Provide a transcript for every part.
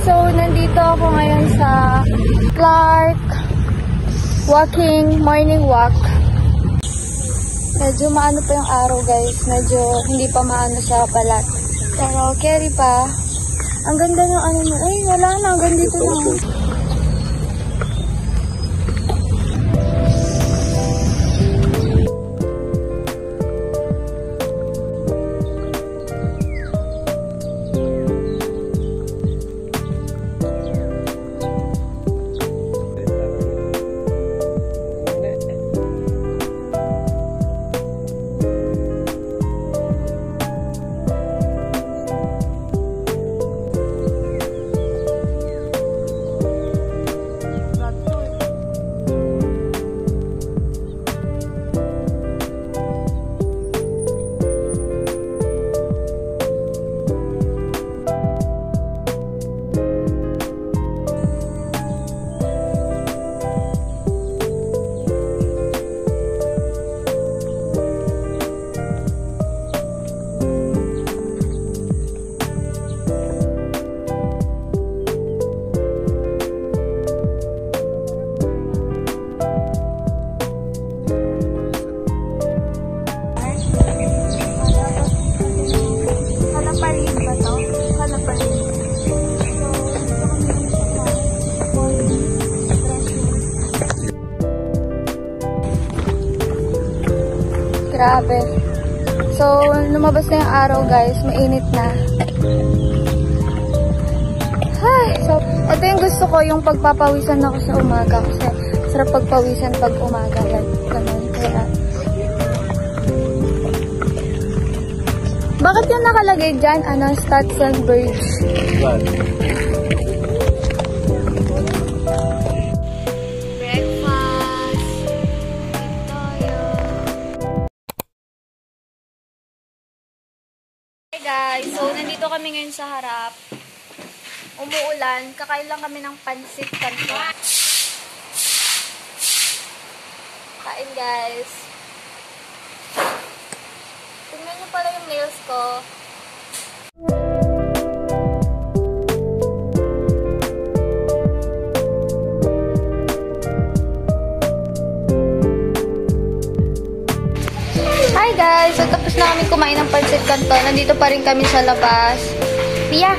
So, nandito ako ngayon sa Clark morning walk. Medyo maano pa yung araw, guys. Medyo hindi pa maano sa balat. Pero carry pa. Ang ganda ng ano mo. Ay, wala na. Hanggang dito na. Grabe. So, lumabas na yung araw, guys. Mainit na. Ay, so, ito yung gusto ko, yung pagpapawisan ako sa umaga. Kasi, sarap pagpawisan pag umaga. Yan, ganun. Kaya, bakit yung nakalagay dyan? Ano, Stats and Birds? Guys, so nandito kami ngayon sa harap. Umuulan, kakain lang kami ng pansit canton. Kain, guys. Tingnan niyo pala yung nails ko. Hi guys! So, tapos na kami kumain ng pansit canton. Nandito pa rin kami sa labas. Pia!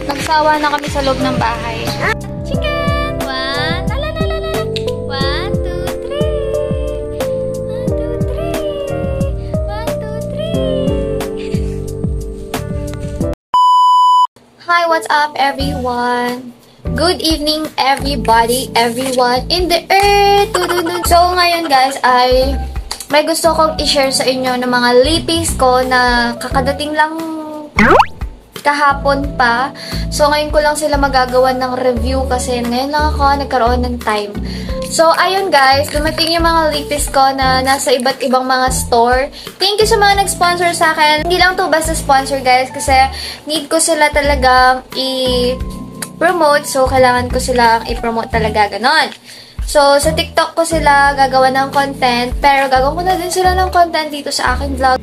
Nagsawa na kami sa loob ng bahay. Chicken! 1, lalalala. 1, 2, 3. 1, 2, 3. 1, 2, 3. Hi! What's up, everyone? Good evening, everybody, everyone in the earth. So, ngayon guys, ay may gusto kong i-share sa inyo ng mga lippies ko na kakadating lang kahapon pa. So, ngayon ko lang sila magagawa ng review kasi ngayon lang ako nagkaroon ng time. So, ayun guys, dumating yung mga lippies ko na nasa iba't ibang mga store. Thank you sa mga nag-sponsor sa akin. Hindi lang to basta sponsor guys kasi need ko sila talagang promote. So, kailangan ko silang i-promote talaga. Ganon. So, sa TikTok ko sila gagawa ng content. Pero, gagawin ko na din sila ng content dito sa aking vlog.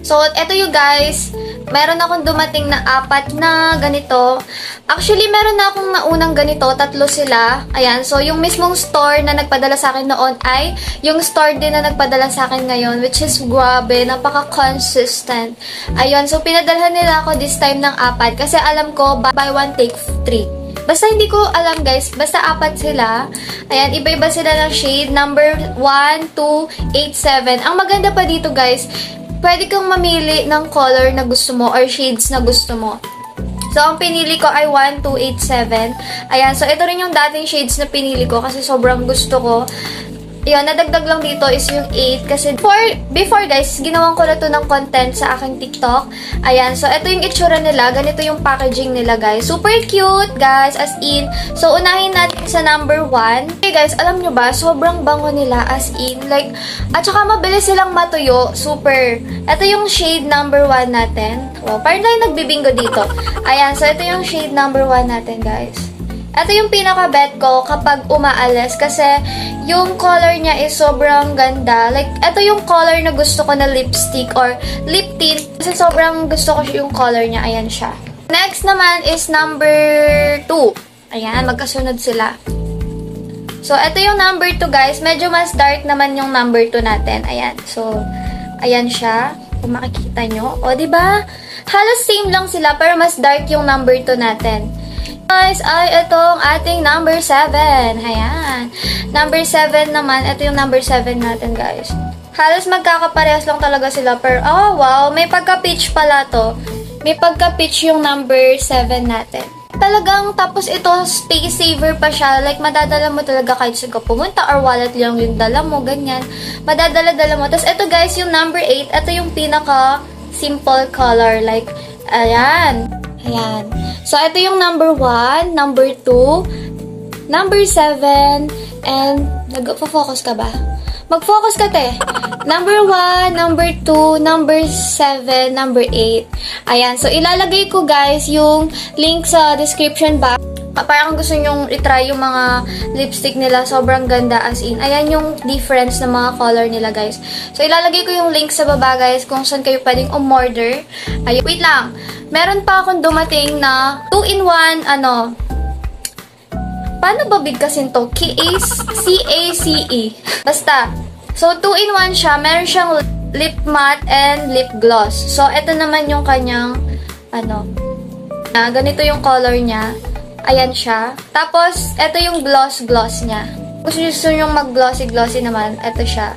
So, eto yung guys. Meron akong dumating na 4 na ganito. Actually, meron na akong naunang ganito. 3 sila. Ayan. So, yung mismong store na nagpadala sa akin noon ay yung store din na nagpadala sa akin ngayon. Which is grabe. Napaka-consistent. Ayun. So, pinadalhan nila ako this time ng 4. Kasi alam ko, buy 1, take 3. Basta hindi ko alam guys. Basta 4 sila. Ayan. Iba-iba sila ng shade. Number 1, 2, 8, 7. Ang maganda pa dito guys, pwede kang mamili ng color na gusto mo or shades na gusto mo. So, ang pinili ko ay 1, 2, 8, 7. Ayan. So, ito rin yung dating shades na pinili ko kasi sobrang gusto ko. Yun, nadagdag lang dito is yung 8. Kasi before guys, ginawan ko na to ng content sa aking TikTok. Ayan. So, ito yung itsura nila. Ganito yung packaging nila guys. Super cute guys. As in. So, unahin natin sa number 1. Okay guys, alam nyo ba? Sobrang bango nila. As in. Like, at saka mabilis silang matuyo. Super. Ito yung shade number 1 natin. Wow, parang tayo nagbibingo dito. Ayan. So, ito yung shade number 1 natin guys. Ito yung pinaka-bet ko kapag umaalis kasi yung color niya is sobrang ganda. Like, ito yung color na gusto ko na lipstick or lip tint kasi sobrang gusto ko yung color niya. Ayan siya. Next naman is number 2. Ayan, magkasunod sila. So, ito yung number 2, guys. Medyo mas dark naman yung number 2 natin. Ayan. So, ayan siya. Kung makikita nyo. O, diba? Halos same lang sila, pero mas dark yung number 2 natin. Guys, ay itong ating number 7. Ayan. Number 7 naman. Ito yung number 7 natin, guys. Halos magkakaparehas lang talaga sila. Pero, oh, wow. May pagka-peach pala to. May pagka-peach yung number 7 natin. Talagang, tapos ito, space saver pa siya. Like, madadala mo talaga kahit saan ka pumunta or wallet lang yung dala mo, ganyan. Madadala-dala mo. Tapos, ito guys, yung number 8, ito yung pinaka-simple color. Like, ayan. Ayan. So, ito yung number 1, number 2, number 7, and, nag-focus ka ba? Mag-focus ka, te. Number 1, number 2, number 7, number 8. Ayan. So, ilalagay ko, guys, yung link sa description box. Parang gusto nyong itry yung mga lipstick nila. Sobrang ganda as in. Ayan yung difference ng mga color nila, guys. So, ilalagay ko yung link sa baba, guys, kung saan kayo pwedeng umorder. Ayun. Wait lang. Meron pa akong dumating na 2-in-1, paano ba bigkasin to? C-A-C-E. Basta. So, 2-in-1 siya. Meron siyang lip matte and lip gloss. So, ito naman yung kanyang, ganito yung color niya. Ayan siya. Tapos, ito yung gloss niya. Kung gusto nyo mag-glossy naman, ito siya.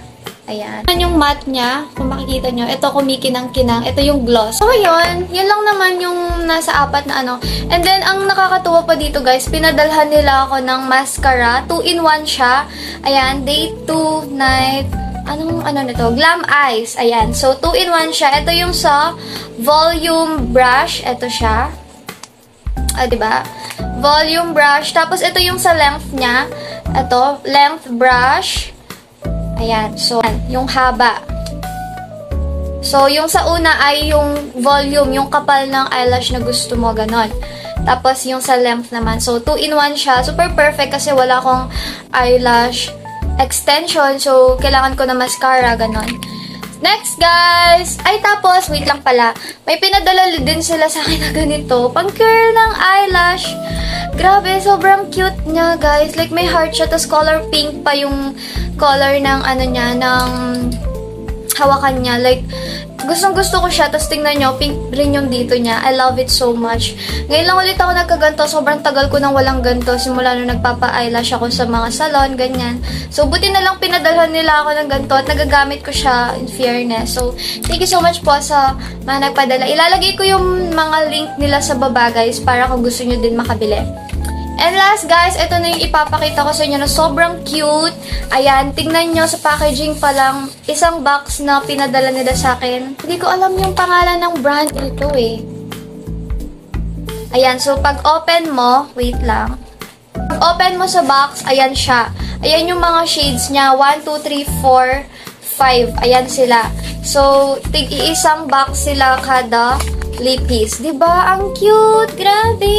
Ayan. Ayan yung matte niya. Kung makikita nyo, ito kumikinang-kinang. Ito yung gloss. So, yun. Yun lang naman yung nasa 4 na And then, ang nakakatuwa pa dito, guys, pinadalhan nila ako ng mascara. 2-in-1 siya. Ayan. Day 2, night. Nito? Glam Eyes. Ayan. So, 2-in-1 siya. Ito yung sa volume brush. Ito siya. Diba? Volume brush. Tapos, ito yung sa length niya. Ito. Length brush. Ayan. So, yung haba. So, yung sa una ay yung volume, yung kapal ng eyelash na gusto mo, ganon. Tapos, yung sa length naman. So, 2-in-1 siya. Super perfect kasi wala akong eyelash extension. So, kailangan ko na mascara, ganon. Next, guys! Ay, tapos, wait lang pala. May pinadala din sila sa akin na ganito. Pang-curl ng eyelash. Grabe, sobrang cute niya, guys. Like, may heart siya. Tapos, color pink pa yung color ng, niya, ng hawakan niya. Like, gustong-gusto ko siya. Tapos, tingnan nyo, pink rin yung dito niya. I love it so much. Ngayon lang ulit ako nagkaganto. Sobrang tagal ko nang walang ganto. Simula nung nagpapa-eyelash ako sa mga salon, ganyan. So, buti na lang pinadalhan nila ako ng ganto at nagagamit ko siya in fairness. So, thank you so much po sa mga nagpadala. Ilalagay ko yung mga link nila sa baba, guys, para kung gusto nyo din makabili. And last, guys, ito na yung ipapakita ko sa inyo na sobrang cute. Ayan, tingnan nyo sa packaging pa lang, isang box na pinadala nila sa akin. Hindi ko alam yung pangalan ng brand nito eh. Ayan, so pag open mo, wait lang. Pag open mo sa box, ayan siya. Ayan yung mga shades niya, 1, 2, 3, 4, 5. Ayan sila. So, tig-iisang box sila kada lippies. Diba? Ang cute! Grabe!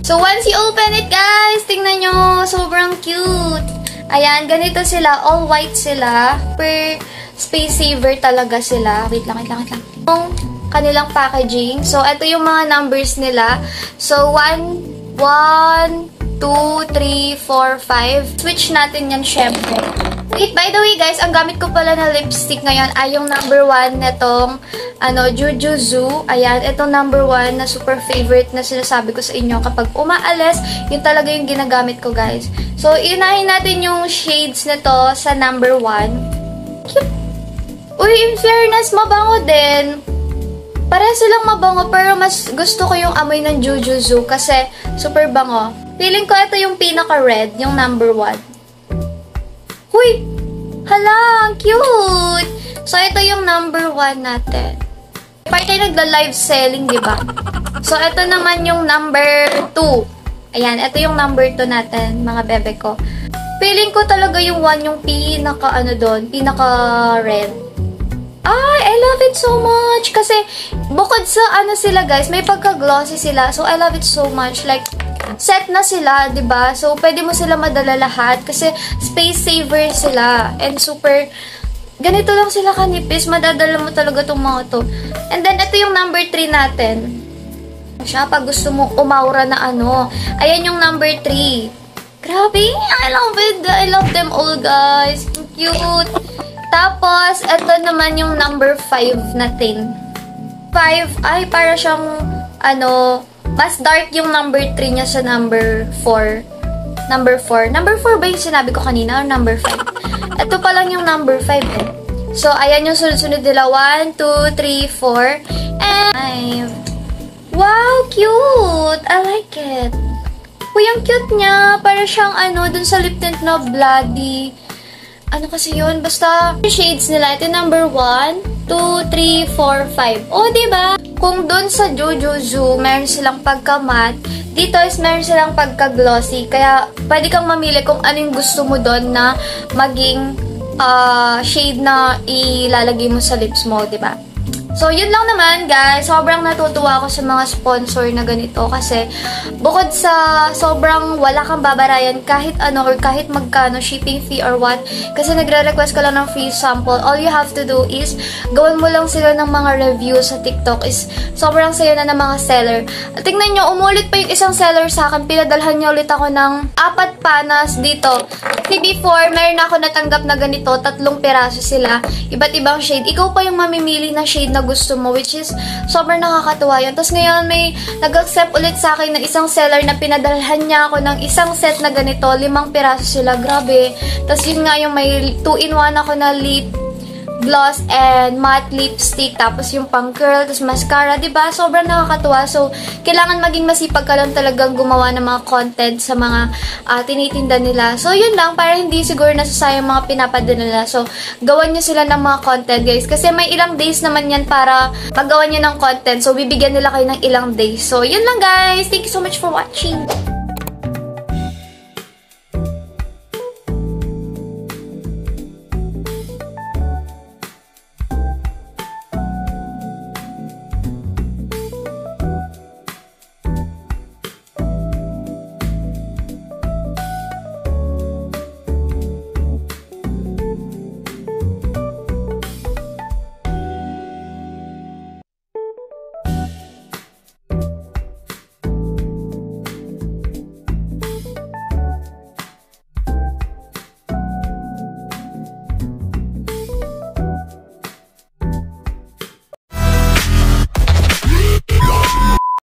So, once you open it, guys, tingnan nyo. Sobrang cute. Ayan, ganito sila. All white sila. Per space saver talaga sila. Wait lang. Yung kanilang packaging. So, ito yung mga numbers nila. So, 1, 2, 3, 4, 5. Switch natin yan, syempre. Wait, by the way, guys, ang gamit ko pala na lipstick ngayon ay yung number 1 netong Juju Zoo. Ayan, itong number 1 na super favorite na sinasabi ko sa inyo. Kapag umaalis, yun talaga yung ginagamit ko, guys. So, inahin natin yung shades nito sa number 1. Cute. Uy, in fairness, mabango din. Pareha silang mabango, pero mas gusto ko yung amoy ng Juju Zoo kasi super bango. Feeling ko ito yung pinaka-red, yung number 1. Huy! Hala! Ang cute! So, ito yung number 1 natin. Parang tayo nagla-live selling, diba? So, ito naman yung number 2. Ayan, ito yung number 2 natin, mga bebe ko. Feeling ko talaga yung 1 yung pinaka-red. Ay, I love it so much! Kasi, bukod sa sila, guys, may pagka-glossy sila. So, I love it so much. Like, set na sila, 'di ba? So pwede mo sila madala lahat kasi space saver sila and super ganito lang sila kanipis, madadala mo talaga tong mga to. And then ito yung number 3 natin. siya pag gusto mo umaura na ano. Ayan yung number 3. Grabe, I love it. I love them all, guys. Cute. Tapos, ito naman yung number 5 natin. 5, ay, para siyang, ano, mas dark yung number 3 niya sa number 4. Number 4. Number 4 ba yung sinabi ko kanina or number 5? Ito pa lang yung number 5 eh. So, ayan yung sunod-sunod nila. 1, 2, 3, 4, and 5. Wow, cute! I like it. Uy, ang cute niya. Para siyang ano, dun sa lip tint na bloody. Ano kasi yun? Basta, shades nila. Ito number 1, 2, 3, 4, 5. O, diba? Kung dun sa Jujuju, meron silang pagka-matte, dito is meron silang pagka-glossy. Kaya, pwede kang mamili kung anong gusto mo dun na maging shade na ilalagay mo sa lips mo, diba? So, yun lang naman, guys. Sobrang natutuwa ako sa mga sponsor na ganito kasi bukod sa sobrang wala kang babarayan kahit ano or kahit magkano, shipping fee or what, kasi nagre-request ka lang ng free sample, all you have to do is gawin mo lang sila ng mga review sa TikTok is sobrang saya na ng mga seller. At tingnan nyo, umulit pa yung isang seller sa akin. Pinadalhan niya ulit ako ng 4 panas dito. Kasi before, meron ako natanggap na ganito, 3 piraso sila. Iba't ibang shade. Ikaw pa yung mamimili na shade na gusto mo, which is sobrang nakakatuwa yun. Tapos ngayon may nag-accept ulit sa akin na isang seller na pinadalhan niya ako ng isang set na ganito, 5 piraso sila, grabe. Tapos yun nga yung may 2-in-1 ako na lip gloss and matte lipstick, tapos yung pang curl, tapos mascara, diba? Sobrang nakakatuwa. So, kailangan maging masipag ka lang talagang gumawa ng mga content sa mga tinitinda nila. So, yun lang, para hindi siguro nasasayang mga pinapadala nila. So, gawan nyo sila ng mga content, guys. Kasi may ilang days naman yan para magawa nyo ng content. So, bibigyan nila kayo ng ilang days. So, yun lang, guys. Thank you so much for watching.